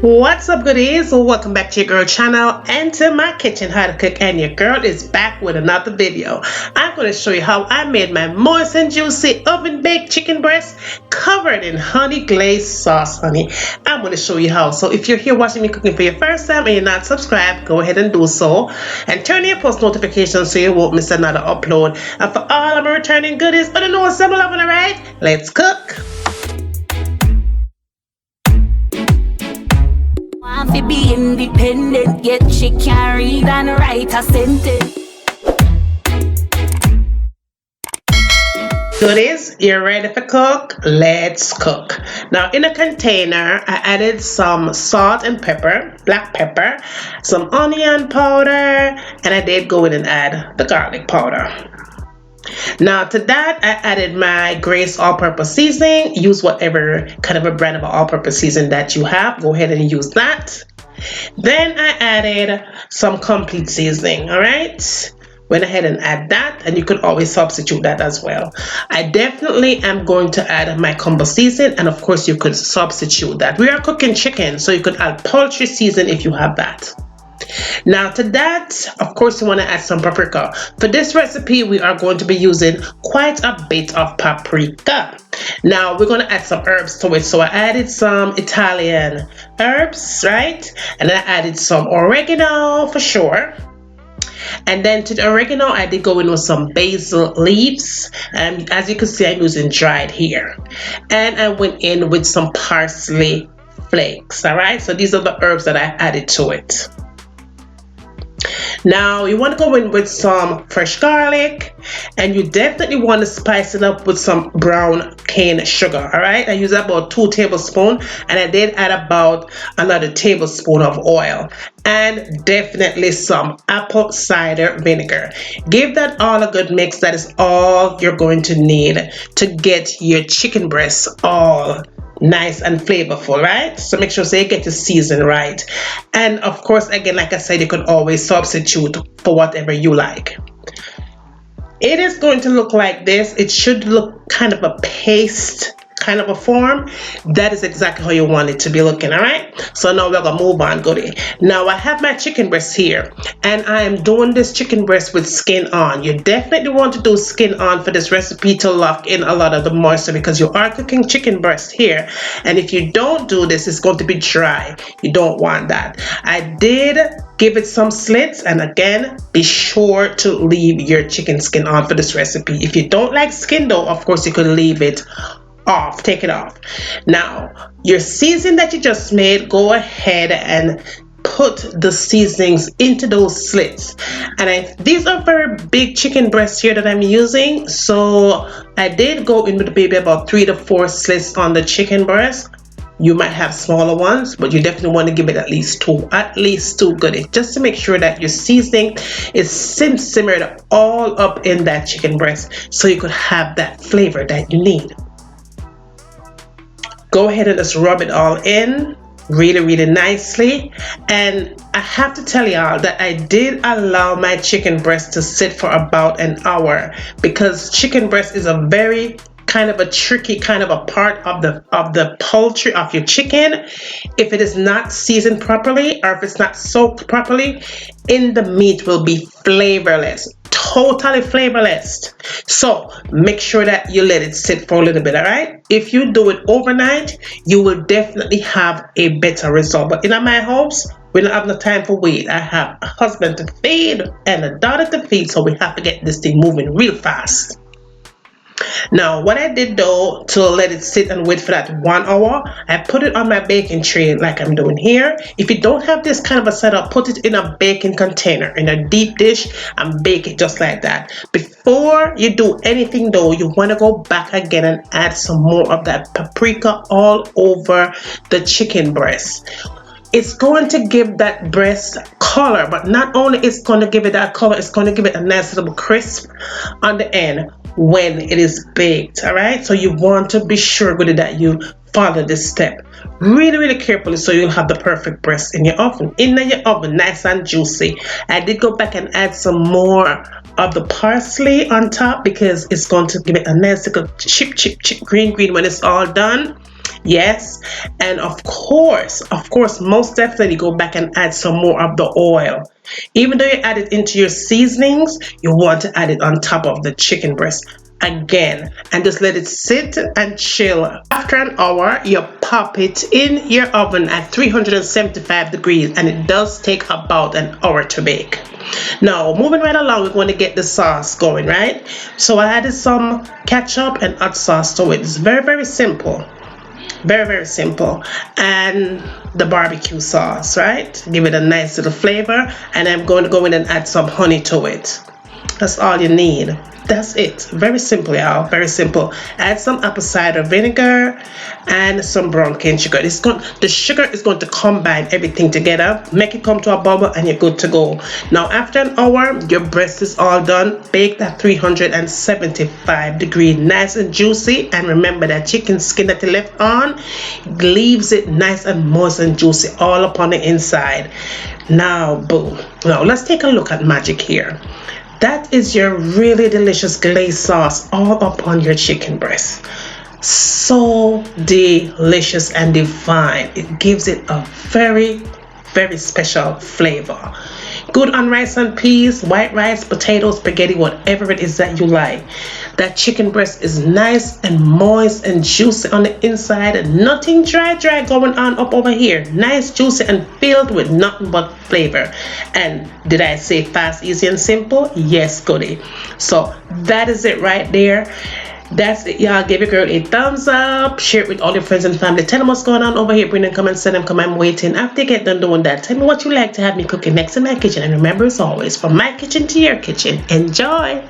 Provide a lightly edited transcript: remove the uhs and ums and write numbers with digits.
What's up, goodies? Welcome back to your girl channel and to my kitchen how to cook, and your girl is back with another video. I'm going to show you how I made my moist and juicy oven baked chicken breast covered in honey glazed sauce, honey. I'm going to show you how. So if you're here watching me cooking for your first time and you're not subscribed, go ahead and do so and turn your post notifications so you won't miss another upload. And for all of my returning goodies, I don't know what's I'm loving. All right, let's cook. Want to be independent, yet she can't read and write a sentence. Goodies, you're ready for cook? Let's cook. Now in a container, I added some salt and pepper, black pepper, some onion powder, and I did go in and add the garlic powder. Now to that, I added my Grace all-purpose seasoning. Use whatever kind of a brand of all-purpose seasoning that you have. Go ahead and use that. Then I added some complete seasoning. All right. Went ahead and add that, and you could always substitute that as well. I definitely am going to add my combo season, and of course you could substitute that. We are cooking chicken, so you could add poultry season if you have that. Now to that, of course, you want to add some paprika. For this recipe, we are going to be using quite a bit of paprika. Now we're going to add some herbs to it. So I added some Italian herbs, right? And then I added some oregano for sure. And then to the oregano, I did go in with some basil leaves, and as you can see, I'm using dried here. And I went in with some parsley flakes. All right, so these are the herbs that I added to it. Now you want to go in with some fresh garlic, and you definitely want to spice it up with some brown cane sugar. All right, I use about 2 tablespoons, and I did add about another tablespoon of oil, and definitely some apple cider vinegar. Give that all a good mix. That is all you're going to need to get your chicken breasts all nice and flavorful, right? So make sure you get the season right. And of course, again, like I said, you can always substitute for whatever you like. It is going to look like this. It should look kind of a paste kind of a form. That is exactly how you want it to be looking. All right, so now we're gonna move on. Goodie. Now I have my chicken breast here, and I am doing this chicken breast with skin on. You definitely want to do skin on for this recipe to lock in a lot of the moisture, because you are cooking chicken breast here, and if you don't do this, it's going to be dry. You don't want that. I did give it some slits, and again, be sure to leave your chicken skin on for this recipe. If you don't like skin though, of course you could leave it off, take it off. Now your seasoning that you just made, go ahead and put the seasonings into those slits. And these are very big chicken breasts here that I'm using, so I did go in with maybe about 3 to 4 slits on the chicken breast. You might have smaller ones, but you definitely want to give it at least two goodies, just to make sure that your seasoning is simmered all up in that chicken breast, so you could have that flavor that you need. Go ahead and just rub it all in really nicely. And I have to tell y'all that I did allow my chicken breast to sit for about an hour, because chicken breast is a very kind of a tricky kind of a part of the poultry of your chicken. If it is not seasoned properly, or if it's not soaked properly, in the meat will be flavorless, totally flavorless. So make sure that you let it sit for a little bit. All right, if you do it overnight, you will definitely have a better result. But in my house, we don't have no time for wait. I have a husband to feed and a daughter to feed, so we have to get this thing moving real fast. Now what I did though, to let it sit and wait for that 1 hour, I put it on my baking tray like I'm doing here. If you don't have this kind of a setup, put it in a baking container, in a deep dish, and bake it just like that. Before you do anything though, you want to go back again and add some more of that paprika all over the chicken breast. It's going to give that breast color, but not only it's going to give it that color, it's going to give it a nice little crisp on the end when it is baked. All right, so you want to be sure that you follow this step really carefully, so you'll have the perfect breast in your oven, nice and juicy. I did go back and add some more of the parsley on top, because it's going to give it a nice little chip green when it's all done. Yes, and of course, most definitely go back and add some more of the oil. Even though you add it into your seasonings, you want to add it on top of the chicken breast again and just let it sit and chill. After an hour, you pop it in your oven at 375 degrees, and it does take about an hour to bake. Now, moving right along, we're going to get the sauce going, right? So I added some ketchup and hot sauce to it. It's very, very simple. Very, very simple. And the barbecue sauce, right? Give it a nice little flavor. And I'm going to go in and add some honey to it. That's all you need. That's it. Very simple, y'all. Very simple. Add some apple cider vinegar and some brown cane sugar. The sugar is going to combine everything together, make it come to a bubble, and you're good to go. Now, after an hour, your breast is all done. Baked at 375 degrees, nice and juicy. And remember that chicken skin that you left on leaves it nice and moist and juicy all up on the inside. Now, boom. Now, let's take a look at magic here. That is your really delicious glaze sauce all up on your chicken breast. So delicious and divine. It gives it a very, very special flavor. Good on rice and peas, white rice, potatoes, spaghetti, whatever it is that you like. That chicken breast is nice and moist and juicy on the inside, and nothing dry going on up over here. Nice, juicy, and filled with nothing but flavor. And did I say fast, easy, and simple? Yes, goodie. So that is it right there. That's it, y'all. Give your girl a thumbs up, share it with all your friends and family, tell them what's going on over here, bring them comments, send them come, I'm waiting. After you get done doing that, tell me what you like to have me cooking next in my kitchen, and remember, as always, from my kitchen to your kitchen, enjoy.